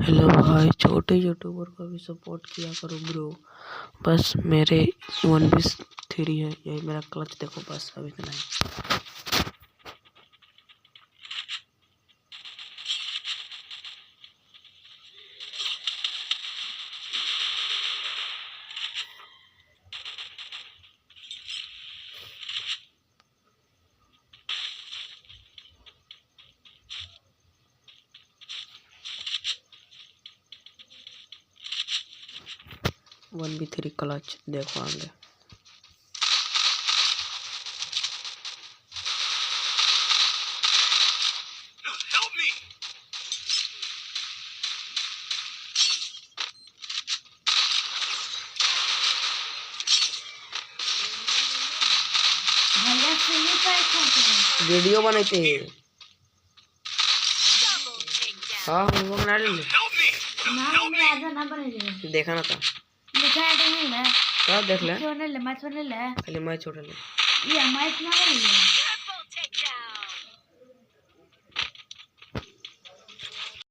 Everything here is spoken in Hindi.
हेलो भाई, छोटे यूट्यूबर को भी सपोर्ट किया करो ब्रो। बस मेरे 1v3 है, यही मेरा क्लच देखो, बस अब इतना ही। 1v3 क्लच देखो आगे। वीडियो बनाते हैं। हाँ हम वो बना ले देखा ना था क्या देख ले खाली मैच छोड़ ले। ये मैच ना